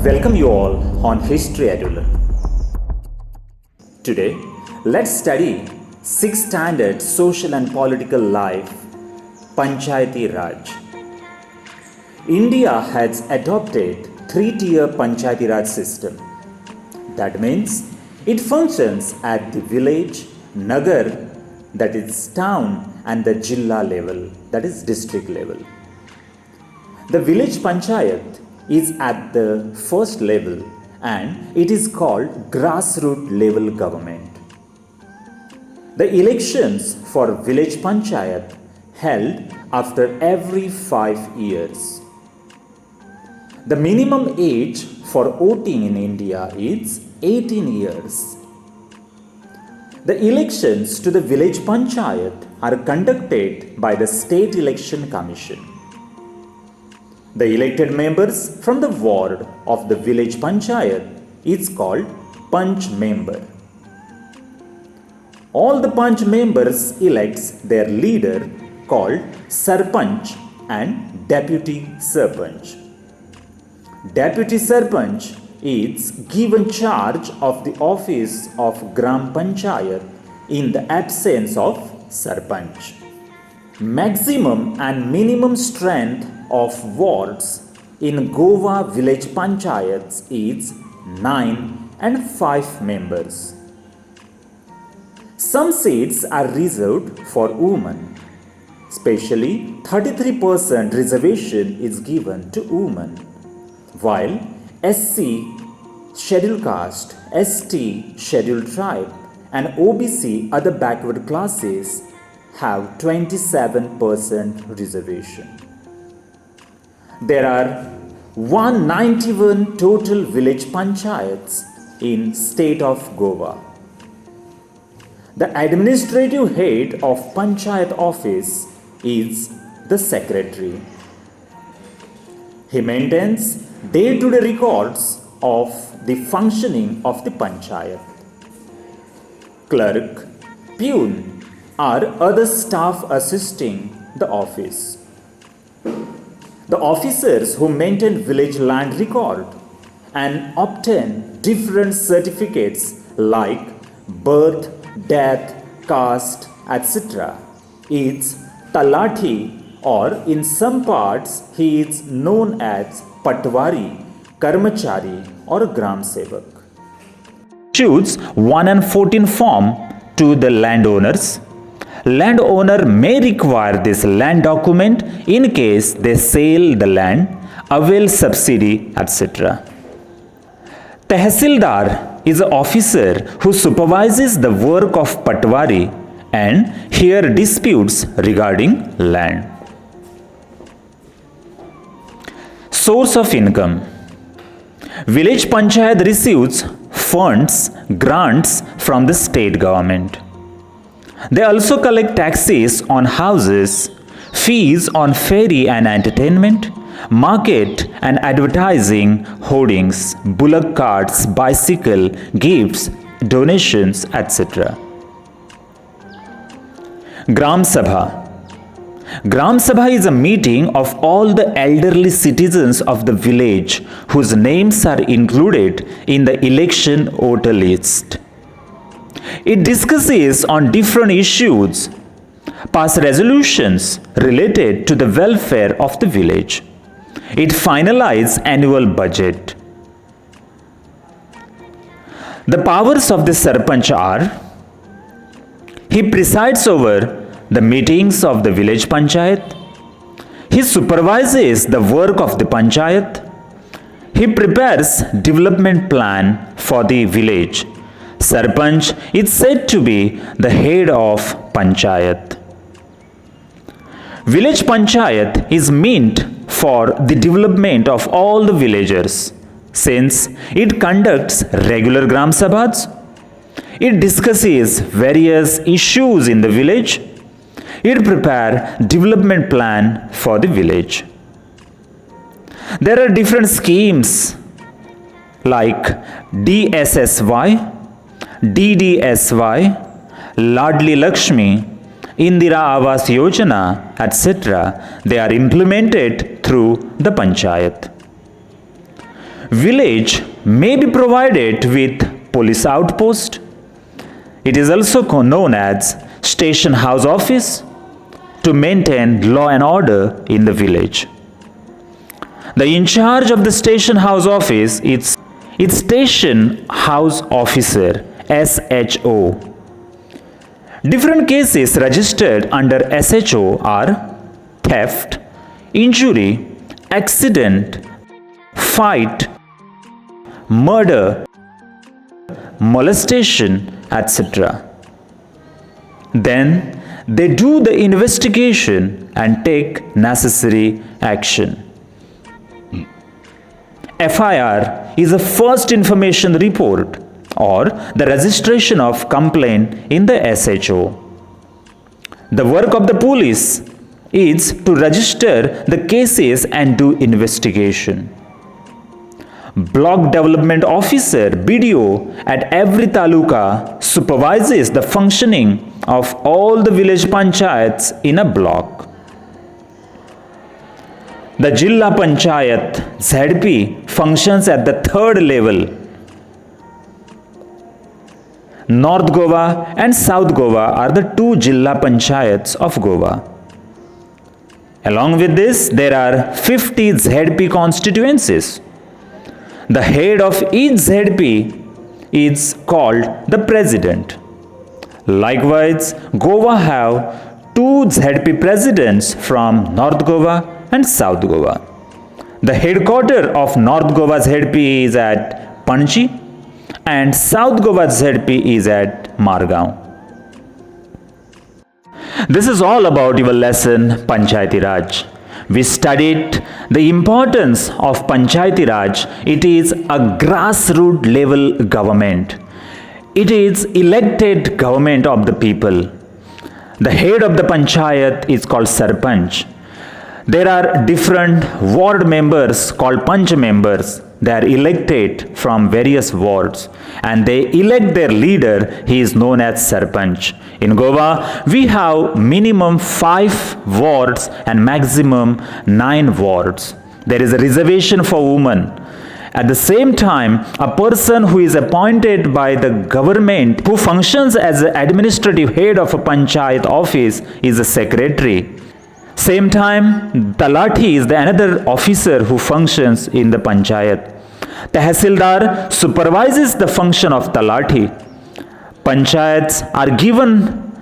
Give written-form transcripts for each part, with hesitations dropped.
Welcome you all on History Edulearn. Today, let's study 6th standard social and political life, Panchayati Raj. India has adopted 3-tier Panchayati Raj system. That means it functions at the village, nagar, that is town, and the jilla level, that is district level. The village panchayat is at the first level and it is called grassroots level government. The elections for village panchayat held after every 5 years. The minimum age for voting in India is 18 years. The elections to the village panchayat are conducted by the State Election Commission. The elected members from the ward of the village panchayat is called Panch member. All the Panch members elects their leader called Sarpanch and Deputy Sarpanch. Deputy Sarpanch is given charge of the office of Gram Panchayat in the absence of Sarpanch. Maximum and minimum strength of wards in Goa village panchayats is 9 and 5 members. Some seats are reserved for women. Especially 33% reservation is given to women, while SC scheduled caste, ST scheduled tribe and OBC other backward classes have 27% reservation. There are 191 total village panchayats in state of Goa. The administrative head of panchayat office is the secretary. He maintains day-to-day records of the functioning of the panchayat. Clerk, peon or other staff assisting the office. The officers who maintain village land record and obtain different certificates like birth, death, caste, etc. is Talati, or in some parts he is known as Patwari, Karmachari or Gram Sevak. Issues 1 and 14 form to the landowners. Landowner may require this land document in case they sell the land, avail subsidy, etc. Tehsildar is an officer who supervises the work of Patwari and hear disputes regarding land. Source of income. Village panchayat receives funds, grants from the state government. They also collect taxes on houses, fees on ferry and entertainment, market and advertising, hoardings, bullock carts, bicycle, gifts, donations, etc. Gram Sabha. Gram Sabha is a meeting of all the elderly citizens of the village whose names are included in the election voter list. It discusses on different issues, pass resolutions related to the welfare of the village. It finalizes annual budget. The powers of the Sarpanch are: he presides over the meetings of the village panchayat. He supervises the work of the panchayat. He prepares development plan for the village. Sarpanch is said to be the head of panchayat. Village panchayat is meant for the development of all the villagers, since it conducts regular gram sabhas. It discusses various issues in the village. It prepares development plan for the village. There are different schemes like DSSY, DDSY, Ladli Lakshmi, Indira Awas Yojana, etc. They are implemented through the panchayat. Village may be provided with police outpost. It is also known as station house office to maintain law and order in the village. The in charge of the station house office is station house officer, SHO. Different cases registered under SHO are theft, injury, accident, fight, murder, molestation, etc. Then they do the investigation and take necessary action. FIR is a first information report or the registration of complaint in the SHO. The work of the police is to register the cases and do investigation. Block Development Officer BDO at every taluka supervises the functioning of all the village panchayats in a block. The Jilla Panchayat ZP functions at the third level. North Goa and South Goa are the two Jilla Panchayats of Goa. Along with this, there are 50 ZP constituencies. The head of each ZP is called the president. Likewise, Goa have two ZP presidents from North Goa and South Goa. The headquarters of North Goa ZP is at Panji and South Goa ZP is at Margao. This is all about your lesson Panchayati Raj. We studied the importance of Panchayati Raj. It is a grassroots level government. It is elected government of the people. The head of the Panchayat is called Sarpanch. There are different ward members called Panch members. They are elected from various wards and they elect their leader. He is known as Sarpanch. In Goa, we have minimum 5 wards and maximum 9 wards. There is a reservation for women. At the same time, a person who is appointed by the government, who functions as the administrative head of a panchayat office, is a secretary. Same time, Talati is the another officer who functions in the panchayat. Tehsildar supervises the function of Talati. Panchayats are given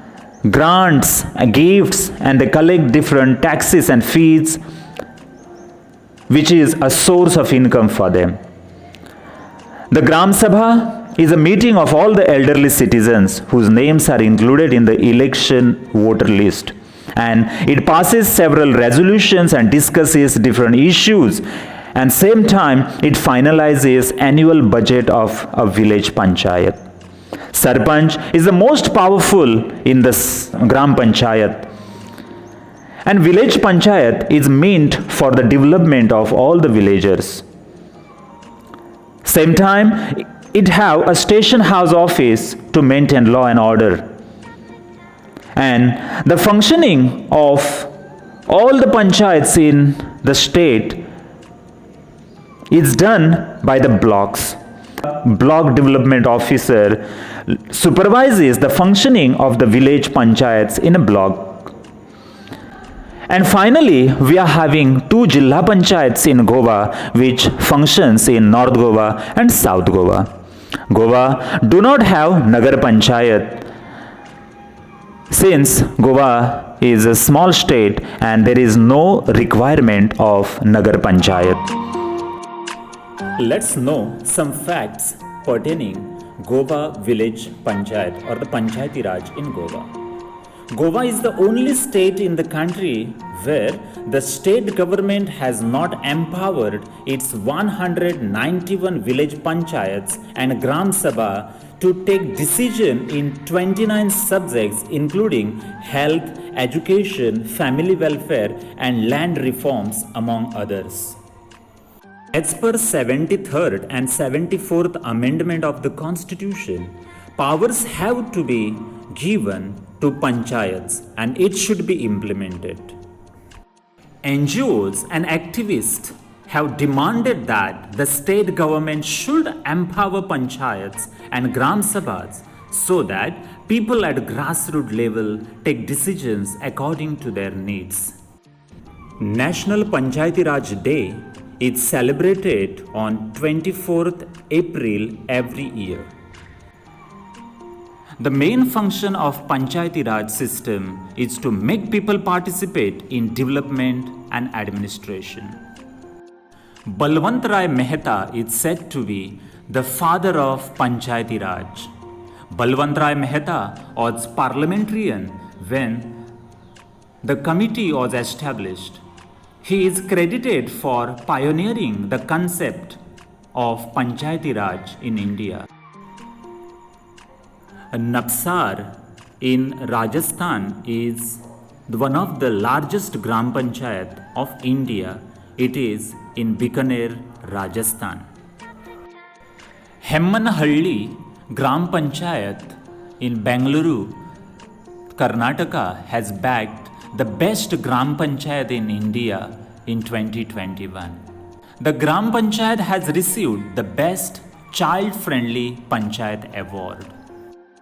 grants, gifts, and they collect different taxes and fees, which is a source of income for them. The Gram Sabha is a meeting of all the elderly citizens whose names are included in the election voter list. And it passes several resolutions and discusses different issues. And same time, it finalizes annual budget of a village panchayat. Sarpanch is the most powerful in this Gram Panchayat. And village panchayat is meant for the development of all the villagers. Same time, it have a station house office to maintain law and order. And the functioning of all the panchayats in the state is done by the blocks. Block Development Officer supervises the functioning of the village panchayats in a block. And finally, we are having 2 Jilla Panchayats in Goa which functions in North Goa and South Goa. Goa do not have Nagar Panchayat since Goa is a small state and there is no requirement of Nagar Panchayat. Let's know some facts pertaining Goa Village Panchayat or the Panchayati Raj in Goa. Goa is the only state in the country where the state government has not empowered its 191 village panchayats and Gram Sabha to take decision in 29 subjects including health, education, family welfare and land reforms among others. As per 73rd and 74th Amendment of the Constitution, powers have to be given to panchayats and it should be implemented. NGOs and activists have demanded that the state government should empower panchayats and gram sabhas so that people at grassroots level take decisions according to their needs. National Panchayati Raj Day is celebrated on 24th April every year. The main function of Panchayati Raj system is to make people participate in development and administration. Balwant Rai Mehta is said to be the father of Panchayati Raj. Balwant Rai Mehta was parliamentarian when the committee was established. He is credited for pioneering the concept of Panchayati Raj in India. Nabsar in Rajasthan is one of the largest Gram Panchayat of India. It is in Bikaner, Rajasthan. Hemmanhalli Gram Panchayat in Bengaluru, Karnataka has bagged the best Gram Panchayat in India in 2021. The Gram Panchayat has received the Best Child-Friendly Panchayat Award.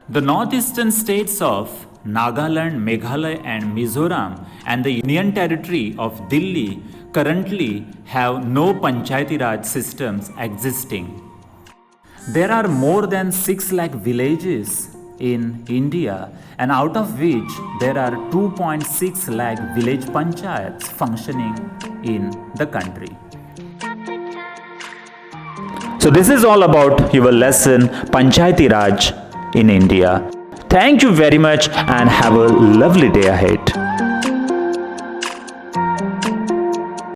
The northeastern states of Nagaland, Meghalaya and Mizoram and the Union Territory of Delhi currently have no Panchayati Raj systems existing. There are more than 6 lakh villages in India, and out of which there are 2.6 lakh village panchayats functioning in the country. So this is all about your lesson Panchayati Raj in India. Thank you very much and have a lovely day ahead.